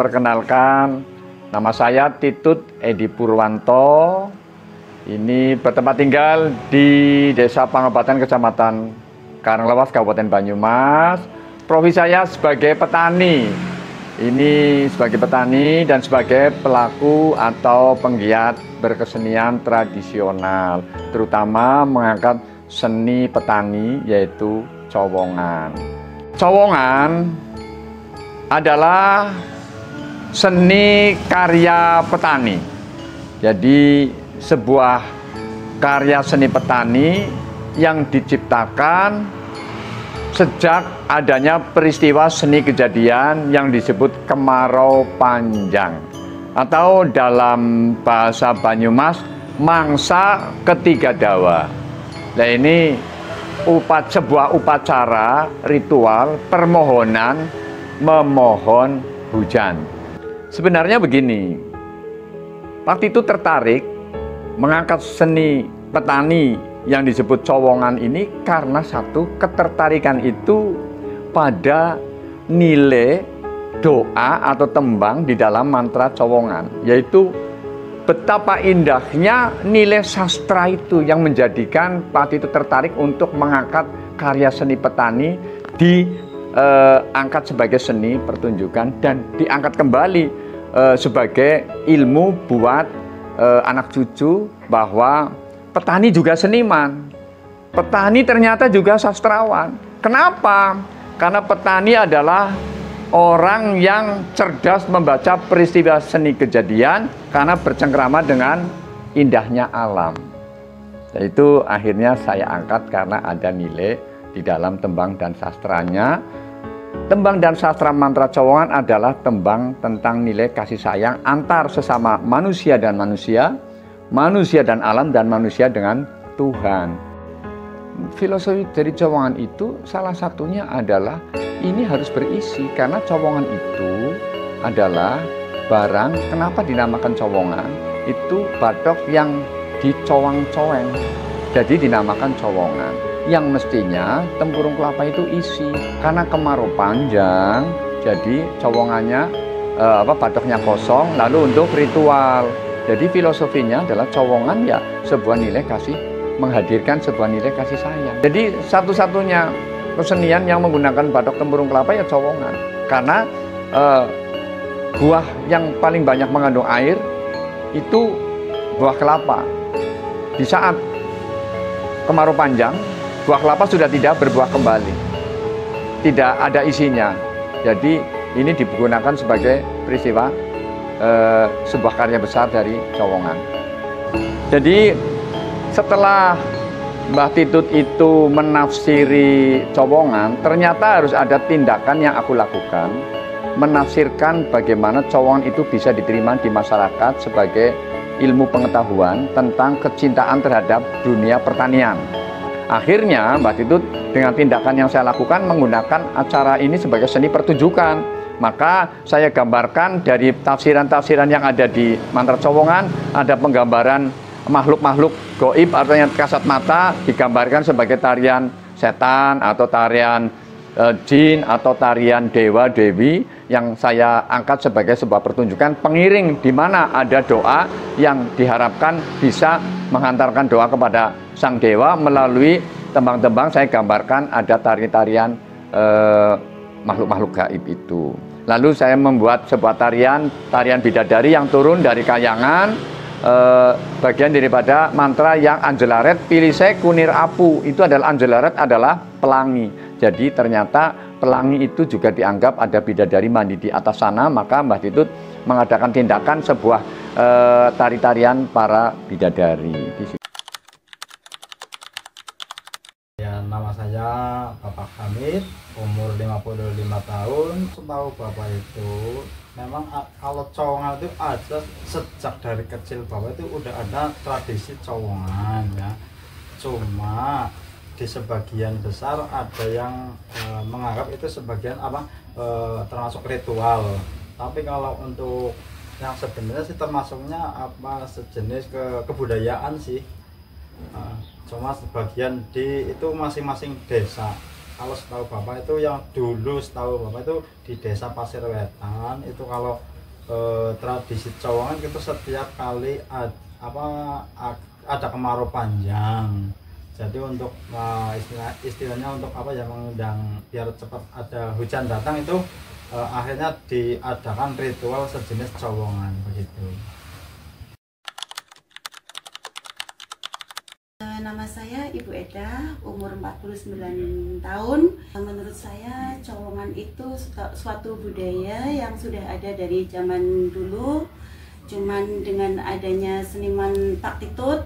perkenalkan, nama saya Titut Edi Purwanto. Ini bertempat tinggal di Desa Pangobatan, Kecamatan Karanglewas, Kabupaten Banyumas. Profesi saya sebagai petani. Ini sebagai petani dan sebagai pelaku atau penggiat berkesenian tradisional, terutama mengangkat seni petani yaitu cowongan. Cowongan adalah seni karya petani. Jadi sebuah karya seni petani yang diciptakan sejak adanya peristiwa seni kejadian yang disebut kemarau panjang, atau dalam bahasa Banyumas mangsa ketiga dawa. Nah, ini sebuah upacara ritual permohonan memohon hujan. Sebenarnya begini, waktu itu tertarik mengangkat seni petani yang disebut cowongan ini karena satu, ketertarikan itu pada nilai doa atau tembang di dalam mantra cowongan, yaitu betapa indahnya nilai sastra itu yang menjadikan Pak itu tertarik untuk mengangkat karya seni petani diangkat sebagai seni pertunjukan dan diangkat kembali sebagai ilmu buat anak cucu bahwa petani juga seniman, petani ternyata juga sastrawan. Kenapa? Karena petani adalah orang yang cerdas membaca peristiwa seni kejadian karena bercengkrama dengan indahnya alam. Itu akhirnya saya angkat karena ada nilai di dalam tembang dan sastranya. Tembang dan sastra mantra cowongan adalah tembang tentang nilai kasih sayang antar sesama manusia dan manusia, manusia dan alam, dan manusia dengan Tuhan. Filosofi dari cowongan itu salah satunya adalah ini harus berisi, karena cowongan itu adalah barang. Kenapa dinamakan cowongan? Itu batok yang dicowang-coweng, jadi dinamakan cowongan. Yang mestinya tempurung kelapa itu isi, karena kemarau panjang, jadi cowongannya batoknya kosong, lalu untuk ritual. Jadi filosofinya adalah cowongan ya sebuah nilai kasih, menghadirkan sebuah nilai kasih sayang. Jadi satu-satunya kesenian yang menggunakan batok tempurung kelapa ya cowongan, karena buah yang paling banyak mengandung air itu buah kelapa. Di saat kemarau panjang, buah kelapa sudah tidak berbuah kembali, tidak ada isinya. Jadi ini digunakan sebagai peristiwa sebuah karya besar dari cowongan. Jadi setelah Mbah Titut itu menafsiri cowongan, ternyata harus ada tindakan yang aku lakukan, menafsirkan bagaimana cowongan itu bisa diterima di masyarakat sebagai ilmu pengetahuan tentang kecintaan terhadap dunia pertanian. Akhirnya Mbah Titut dengan tindakan yang saya lakukan menggunakan acara ini sebagai seni pertunjukan. Maka saya gambarkan dari tafsiran-tafsiran yang ada di mantra cowongan, ada penggambaran makhluk-makhluk goib, artinya kasat mata, digambarkan sebagai tarian setan atau tarian jin atau tarian dewa dewi yang saya angkat sebagai sebuah pertunjukan pengiring, di mana ada doa yang diharapkan bisa menghantarkan doa kepada sang dewa melalui tembang-tembang. Saya gambarkan ada tarian-tarian makhluk-makhluk gaib itu. Lalu saya membuat sebuah tarian bidadari yang turun dari kayangan, bagian daripada mantra yang Anjelaret pilih saya kunir apu. Itu adalah Anjelaret adalah pelangi. Jadi ternyata pelangi itu juga dianggap ada bidadari mandi di atas sana. Maka Mbah Titut mengadakan tindakan sebuah tari-tarian para bidadari. Ya, nama saya Bapak Hamid, umur 55 tahun. Setahu Bapak itu memang kalau cowongan itu ada sejak dari kecil. Bapak itu udah ada tradisi cowongan ya. Cuma di sebagian besar ada yang menganggap itu sebagian termasuk ritual. Tapi kalau untuk yang sebenarnya sih termasuknya sejenis kebudayaan sih. Cuma sebagian itu masing-masing desa. Kalau setahu Bapak itu yang dulu setahu Bapak itu di desa Pasir Wetan itu kalau tradisi Cowongan itu setiap kali ada kemarau panjang. Jadi untuk istilahnya untuk apa ya, mengundang biar cepat ada hujan datang itu akhirnya diadakan ritual sejenis Cowongan begitu. Nama saya Ibu Eda, umur 49 tahun. Menurut saya Cowongan itu suatu budaya yang sudah ada dari zaman dulu. Cuman dengan adanya seniman Taktitut,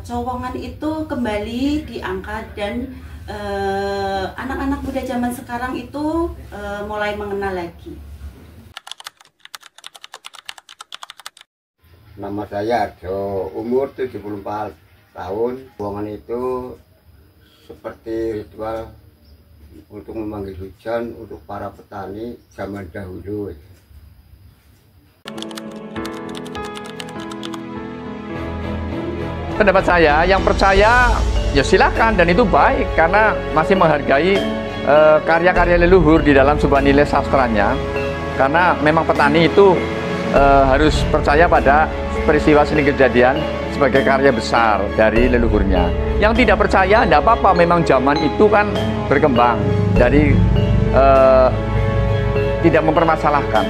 Cowongan itu kembali diangkat dan anak-anak muda zaman sekarang itu mulai mengenal lagi. Nama saya Arjo, umur 74 tahun. Cowongan itu seperti ritual untuk memanggil hujan untuk para petani zaman dahulu. Pendapat saya, yang percaya ya silakan, dan itu baik karena masih menghargai karya-karya leluhur di dalam sebuah nilai sastranya. Karena memang petani itu harus percaya pada peristiwa seni kejadian sebagai karya besar dari leluhurnya. Yang tidak percaya tidak apa-apa, memang zaman itu kan berkembang, dari tidak mempermasalahkan.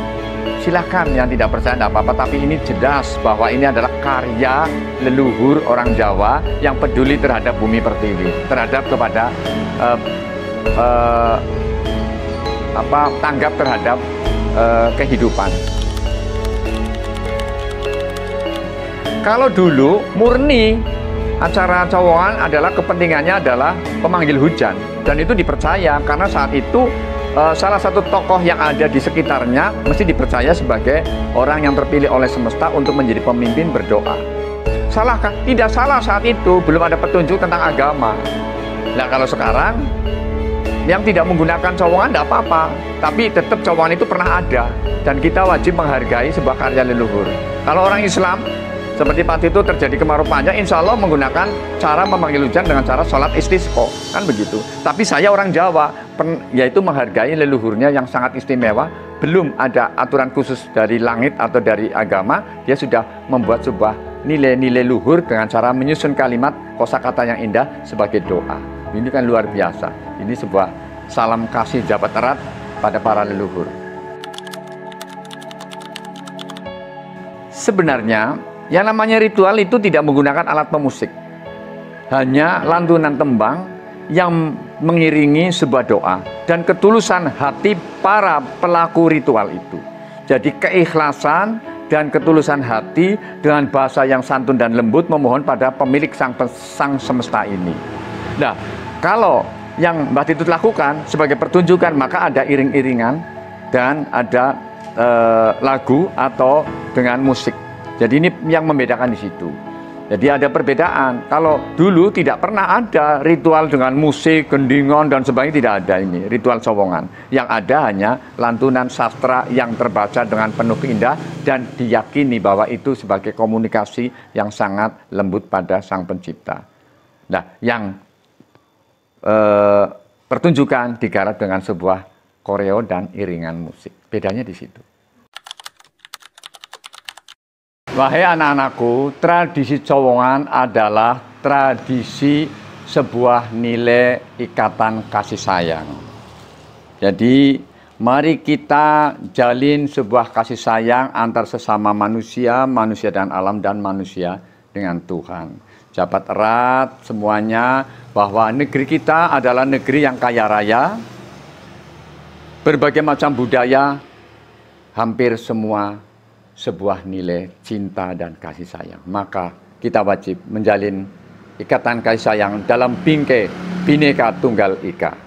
Silakan yang tidak percaya tidak apa-apa, tapi ini jelas bahwa ini adalah karya leluhur orang Jawa yang peduli terhadap bumi pertiwi, terhadap kepada tanggap terhadap kehidupan. Kalau dulu murni acara Cowongan adalah kepentingannya adalah pemanggil hujan, dan itu dipercaya karena saat itu salah satu tokoh yang ada di sekitarnya mesti dipercaya sebagai orang yang terpilih oleh semesta untuk menjadi pemimpin berdoa. Salahkah? Tidak salah, saat itu belum ada petunjuk tentang agama. Nah kalau sekarang yang tidak menggunakan Cowongan tidak apa-apa, tapi tetap Cowongan itu pernah ada dan kita wajib menghargai sebuah karya leluhur. Kalau orang Islam seperti Pak Tito terjadi kemarau panjang, insya Allah menggunakan cara memanggil hujan dengan cara sholat istisqa, kan begitu. Tapi saya orang Jawa, yaitu menghargai leluhurnya yang sangat istimewa. Belum ada aturan khusus dari langit atau dari agama, dia sudah membuat sebuah nilai-nilai luhur dengan cara menyusun kalimat kosakata yang indah sebagai doa. Ini kan luar biasa. Ini sebuah salam kasih jabat erat pada para leluhur. Sebenarnya yang namanya ritual itu tidak menggunakan alat pemusik, hanya lantunan tembang yang mengiringi sebuah doa dan ketulusan hati para pelaku ritual itu. Jadi keikhlasan dan ketulusan hati dengan bahasa yang santun dan lembut memohon pada pemilik sang semesta ini. Nah, kalau yang Mbah Titut lakukan sebagai pertunjukan, maka ada iring-iringan dan ada lagu atau dengan musik. Jadi ini yang membedakan di situ. Jadi ada perbedaan. Kalau dulu tidak pernah ada ritual dengan musik, gendingan dan sebagainya, tidak ada ini ritual Cowongan. Yang ada hanya lantunan sastra yang terbaca dengan penuh keindah dan diyakini bahwa itu sebagai komunikasi yang sangat lembut pada Sang Pencipta. Nah, yang pertunjukan digarap dengan sebuah koreo dan iringan musik. Bedanya di situ. Wahai anak-anakku, tradisi Cowongan adalah tradisi sebuah nilai ikatan kasih sayang. Jadi, mari kita jalin sebuah kasih sayang antar sesama manusia, manusia dan alam, dan manusia dengan Tuhan. Jabat erat semuanya bahwa negeri kita adalah negeri yang kaya raya, berbagai macam budaya, hampir semua sebuah nilai cinta dan kasih sayang. Maka kita wajib menjalin ikatan kasih sayang dalam bingkai Bhinneka Tunggal Ika.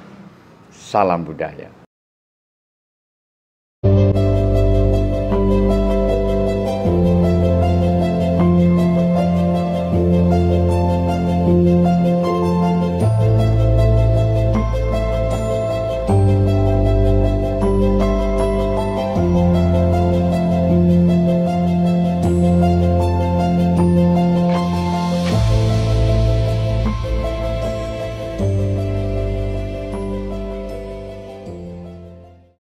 Salam budaya.